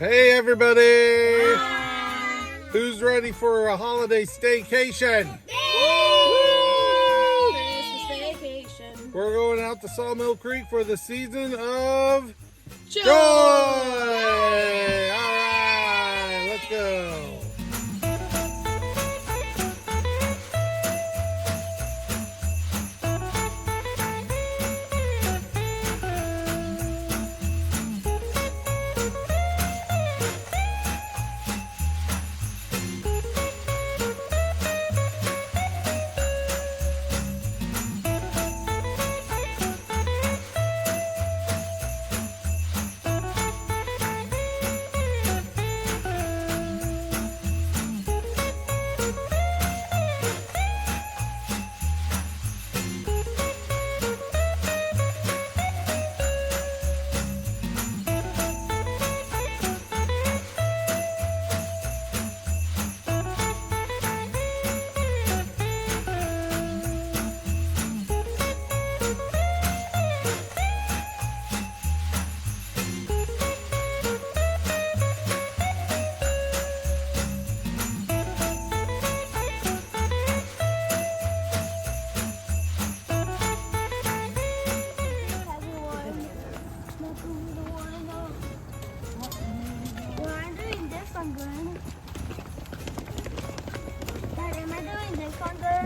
Hey everybody! Hi. Who's ready for a holiday staycation? Staycation. We're going out to Sawmill Creek for the season of Joy. Alright, let's go!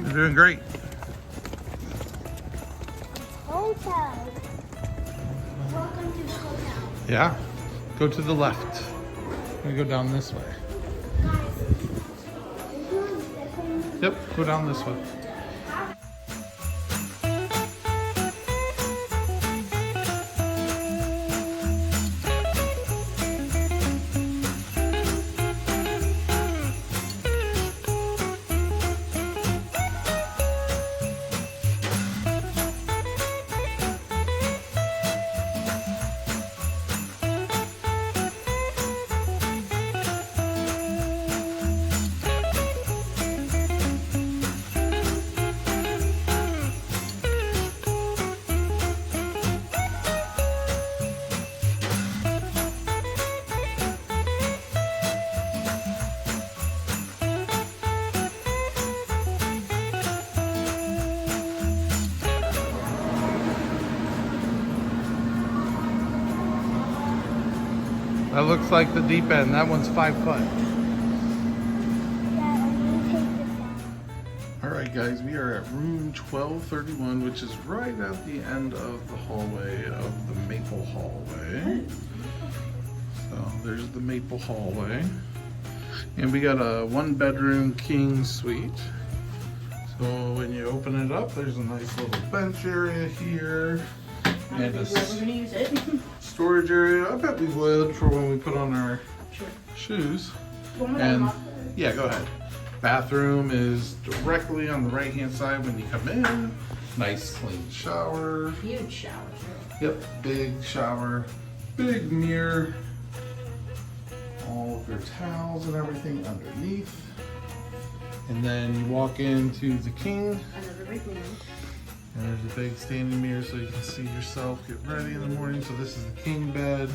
You're doing great. Hotel. Welcome to the hotel. Yeah. Go to the left. We go down this way. Yep, go down this way. That looks like the deep end. That one's 5 foot. All right, guys, we are at room 1231, which is right at the end of the hallway of the maple hallway. So there's the maple hallway. And we got a 1-bedroom king suite. So when you open it up, there's a nice little bench area here. And a storage area. I bet we would for when we put on our shoes. And yeah, go ahead. Bathroom is directly on the right hand side when you come in. Nice clean shower. Huge shower. Yep, big shower, big mirror. All of your towels and everything underneath. And then you walk into the king. Another big room. And there's a big standing mirror so you can see yourself get ready in the morning. So this is the king bed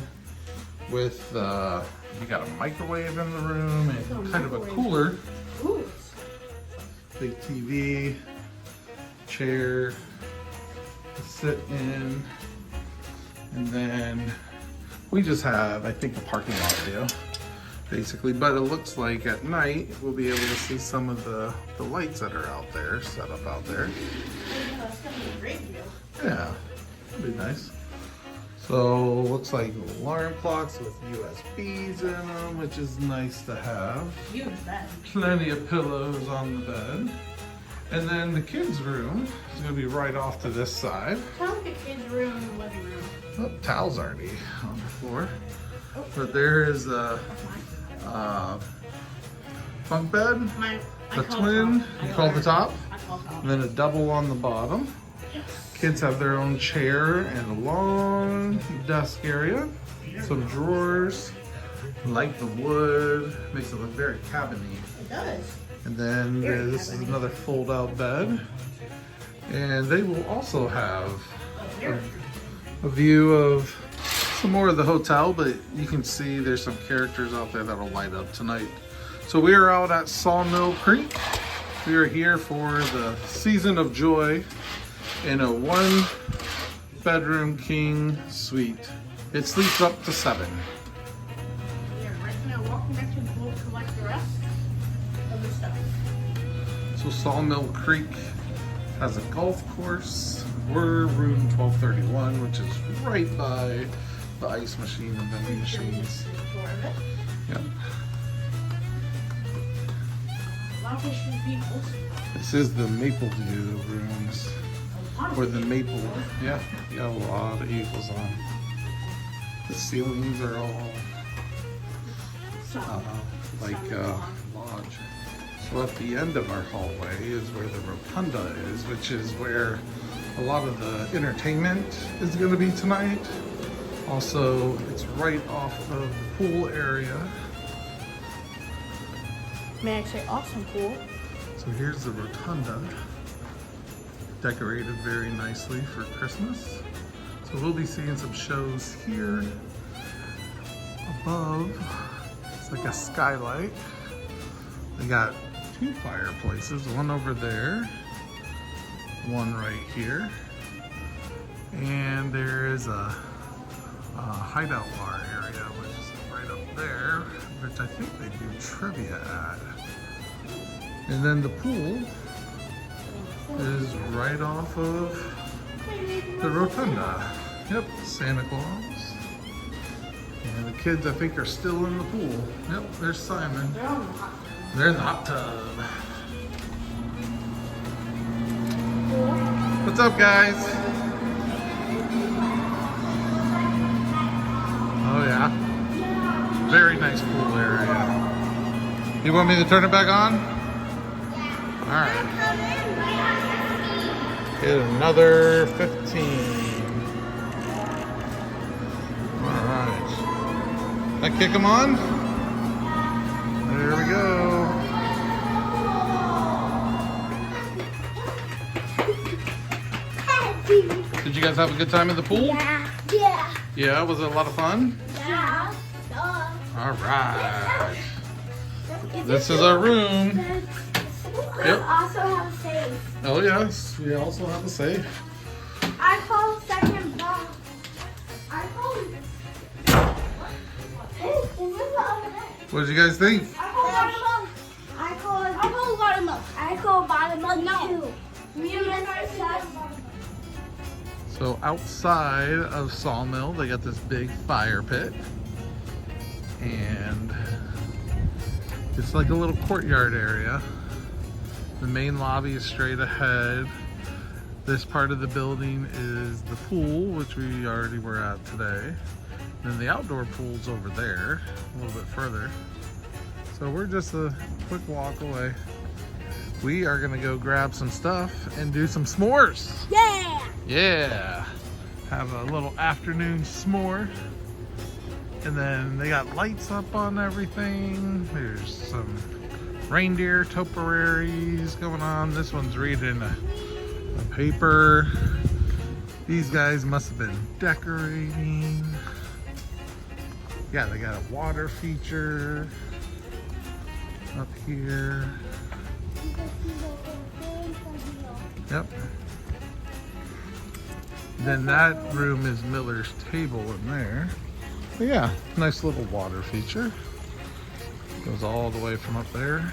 with, you got a microwave in the room and kind of a cooler. Ooh. Big TV, chair to sit in. And then we just have, I think, a parking lot view, basically. But it looks like at night we'll be able to see some of the lights that are out there, set up out there. Yeah, that'd be nice. So looks like alarm clocks with USBs in them, which is nice to have. Huge bed. Plenty of pillows on the bed. And then the kids' room is gonna be right off to this side. Kind of like a kid's room in the living room. Oh, towels already on the floor. But there is a bunk bed, the twin, you call the top, and then a double on the bottom. Kids have their own chair and a long desk area, some drawers, like the wood, makes it look very cabiny. It does. And then this is another fold-out bed. And they will also have a view of some more of the hotel, but you can see there's some characters out there that'll light up tonight. So we are out at Sawmill Creek. We are here for the Season of Joy in a 1-bedroom king suite. It sleeps up to 7. We are right now walking back to the boat to collect the rest of the stuff. So Sawmill Creek has a golf course. We're room 1231, which is right by the ice machine and vending machines. Yep. This is the Maple View rooms. Or the Maple, yeah, got a lot of eagles on. The ceilings are all lodge. So at the end of our hallway is where the rotunda is, which is where a lot of the entertainment is going to be tonight. Also, it's right off of the pool area. May I say awesome pool? So here's the rotunda, decorated very nicely for Christmas. So we'll be seeing some shows here. Above, it's like a skylight. They got 2 fireplaces, one over there, one right here. And there is a hideout bar area, which is right up there, which I think they do trivia at. And then the pool is right off of the rotunda. Yep, Santa Claus. And the kids, I think, are still in the pool. Yep, there's Simon. They're in the hot tub. What's up, guys? Oh, yeah. Very nice pool area. You want me to turn it back on? All right. Get another 15. All right. That kick them on? There we go. Did you guys have a good time in the pool? Yeah. Yeah, was it a lot of fun? Yeah. All right. This is our room. Yep. Also have a safe. Oh yes, we also have a safe. I call second box. I call. Hey, is this the other day? What did you guys think? I call bottom up. I call bottom up too. Me and my sister. So outside of Sawmill, they got this big fire pit. And it's like a little courtyard area. The main lobby is straight ahead. This part of the building is the pool, which we already were at today. Then the outdoor pool's over there, a little bit further. So we're just a quick walk away. We are gonna go grab some stuff and do some s'mores. Yeah. Yeah. Have a little afternoon s'more. And then they got lights up on everything. There's some reindeer topiaries going on. This one's reading a paper. These guys must have been decorating. Yeah, they got a water feature up here. Yep. Then that room is Miller's table in there. But yeah, nice little water feature. Goes all the way from up there,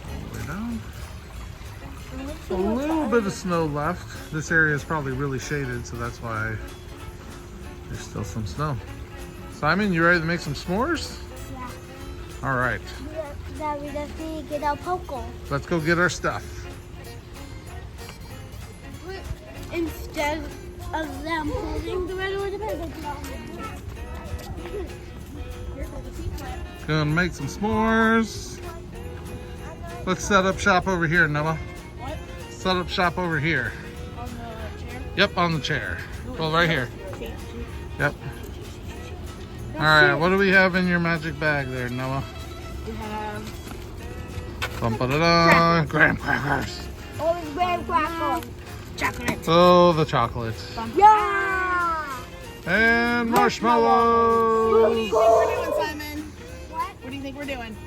all the way down. A little bit of snow left. This area is probably really shaded, so that's why there's still some snow. Simon, you ready to make some s'mores? Yeah. All right. That we just need to get our popcorn. Let's go get our stuff. Instead of them putting the red or the pink. Gonna make some s'mores. Let's set up shop over here, Noah. What? Set up shop over here. On the chair? Yep, on the chair. Well, right here. Okay. Yep. All right, what do we have in your magic bag there, Noah? We have Bum-ba-da-da, graham crackers. Oh, it's graham crackers. chocolate. Oh, the chocolate. Yeah. And What do marshmallows. you think we're doing, Simon? What? What do you think we're doing?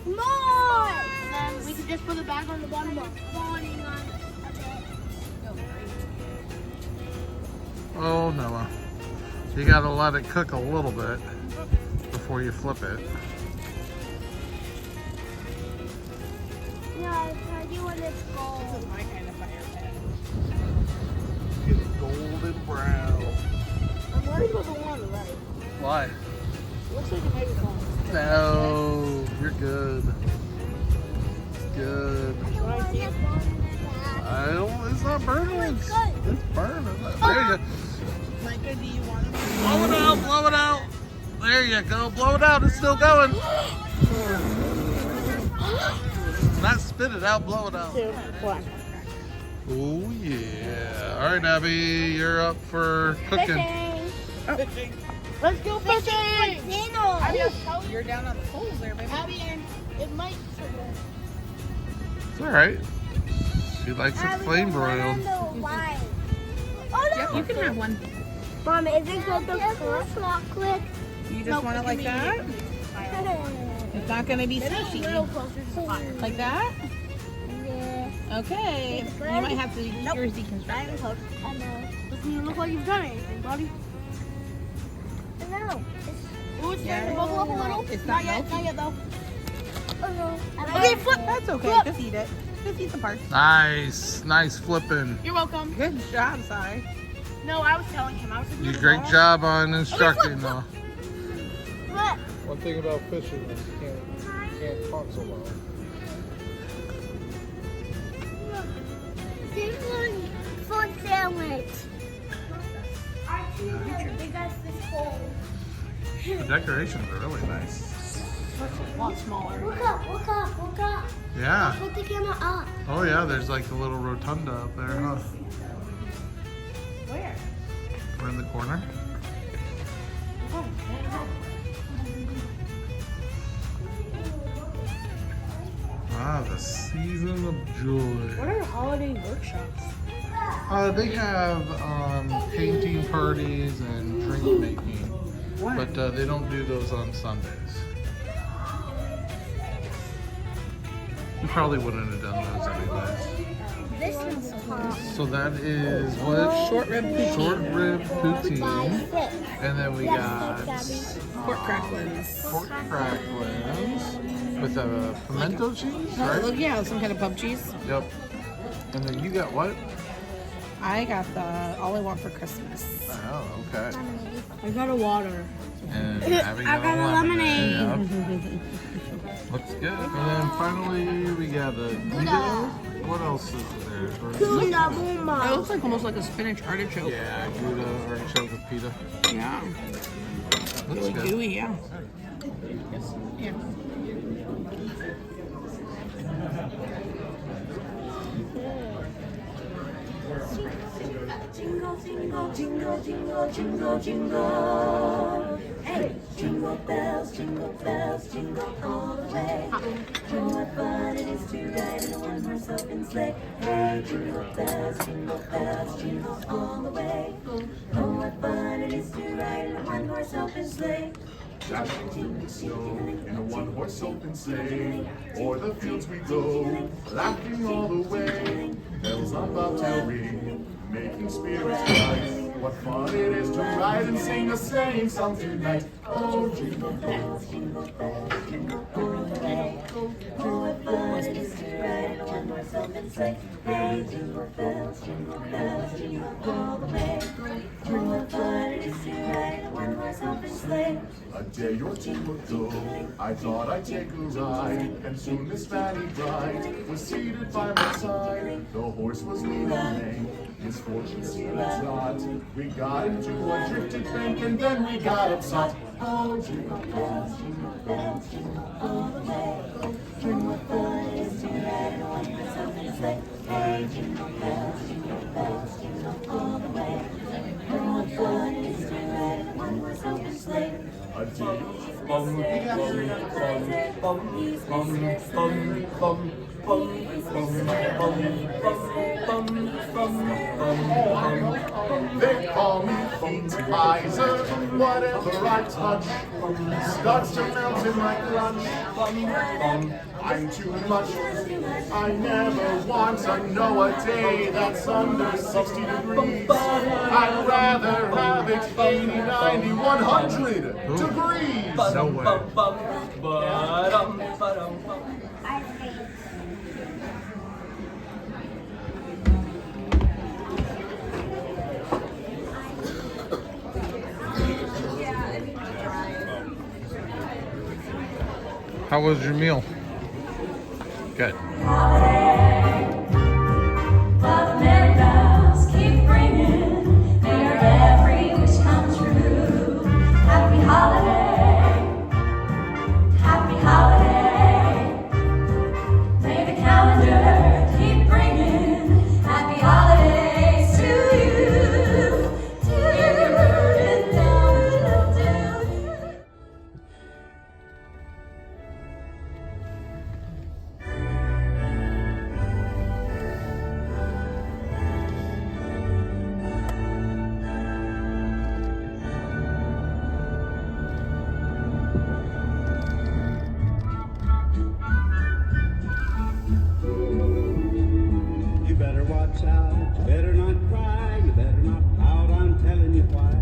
More! Then we can just put it back on the bottom of morning on. Oh, Noah. You gotta let it cook a little bit before you flip it. Yeah, I do when it's This cold. is my kind of fire pit. Get it golden brown. I'm worried about the one on the right. Why? Looks like it might be falling. No, you're good. Good. I don't, it's not burning. It's burning. There you go. Micah, do you want to? Blow it out, blow it out. There you go, blow it out. It's still going. Not spit it out, blow it out. 2, 1. Oh yeah. All right, Abby, you're up for cooking. Fishing. Let's go fishing! Volcano. You're down on the poles there, baby. Abby, it might. It's all right. She likes it flame broiled. Oh no! Yep, you can have one. Mom, is it good the chocolate? You just want it like that? It's not going to be squishy. Like that? Yeah. Okay. It's You good. might have to yours deconstruct. I know. Doesn't even look like you've done anything, buddy. No. Oh, it's starting to bubble up a little. It's not yet. melty. Not yet, though. Oh no. Okay, flip. That's okay. Just eat it. Just eat the parts. Nice, nice flipping. You're welcome. Good job, Si. No, I was telling him. I was You did a great job on instructing though. What? One thing about fishing is you can't talk so loud. This one fun sandwich. They got fish bowl. The decorations are really nice. That's a lot smaller. Look up, look up, look up. Yeah. Put the camera up. Oh yeah, there's like a little rotunda up there, huh? Where? We're in the corner. Ah, the season of joy. What are holiday workshops? They have painting parties and drink making, but they don't do those on Sundays. You probably wouldn't have done those anyways. This one's hot. So that is what? Short rib poutine. Short rib poutine. And then we got Pork cracklings. pork cracklings with a pimento cheese, right? Yeah, some kind of pub cheese. Yep. And then you got what? I got the all I want for Christmas. Oh, okay. I got a water. And having I got a lemonade. Yep. Looks good. And then finally we got a Gouda. What else is there? It looks like almost like a spinach artichoke. Yeah, Gouda, artichoke with pita. Yeah. Looks Really good. gooey, yeah. Yeah. Jingle, jingle, jingle, jingle, jingle, jingle. Hey, jingle bells, jingle all the way. Oh, what fun it is to ride in a one-horse open sleigh. Hey, jingle bells, jingle all the way. Oh, what fun it is to ride in a one-horse open sleigh. Dashing through the snow in a one-horse open sleigh. O'er the fields we go, laughing all the way. Bells on bobtail ring, making spirits bright. What fun it is to ride and sing a sleighing song tonight. Oh, jingle bells, jingle all the way. Oh, what fun it is to ride in a one-horse open sleigh. Hey, jingle bells, jingle all the way. Oh, what fun it is to ride in a one-horse open sleigh. a day or two ago, I thought I'd take a ride, and soon Miss Fanny Bright was seated by my side. The horse was lean and lame, misfortune seemed its lot. We got into a drifted bank, and then we got upset. Oh, jingle bells, Jingle all the way. Oh, what fun it is to ride in a one-horse open sleigh. Hey, jingle bells, jingle all the way. Oh, what fun it is to ride in a one-horse open sleigh. a day bum, they call me Eyes of whatever I touch starts to melt in my clutch. I'm too much. I never want to know a day that's under 60 degrees. I'd rather have it 80, 90, 100 degrees. No way. I think. How was your meal? Good. While the merry bells keep ringing, may your every wish come true. Happy holiday, happy holiday. May the calendar keep bringing happy holidays to you, to you, to you. You better watch out, you better not cry, you better not pout, I'm telling you why.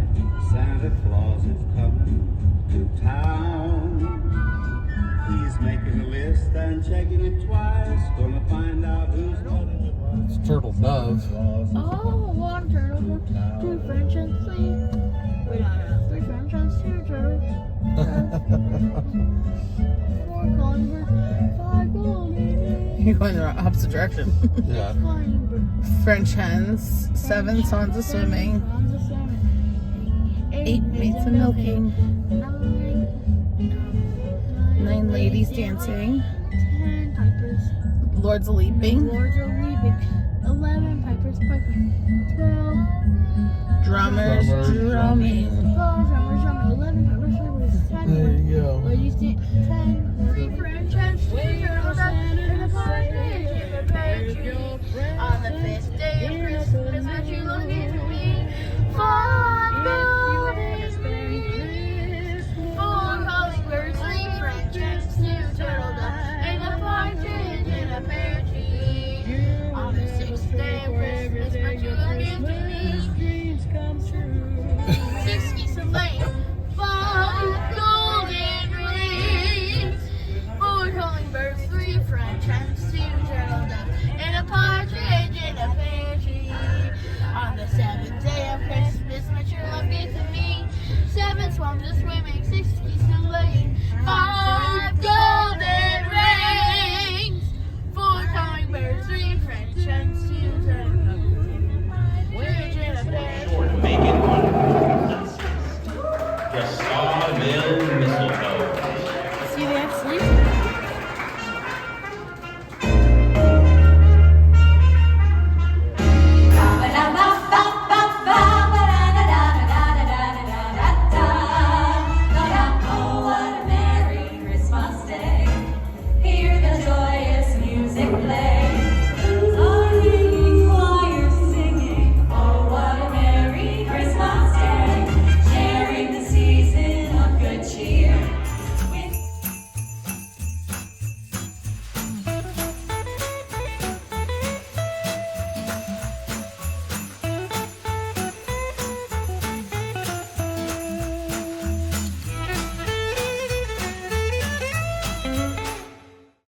Santa Claus is coming to town. He's making a list and checking it twice, gonna find out who's what. It's turtle dove. Oh, one turtle, two French hens, please. Wait, no, 3 French hens, 2 turtles. 4 converts, 5 golden. You're going the opposite direction. Yeah. Flying bird. French hens, 7 swans of swimming, 8 maids of milking, 9 ladies dancing, 10 pipers. lords a leaping, Lords are leaping. 11 pipers piping. 12 drummers drumming. 12 drummers drumming. 11 pipers piping. 10 There you go. ladies dancing. 10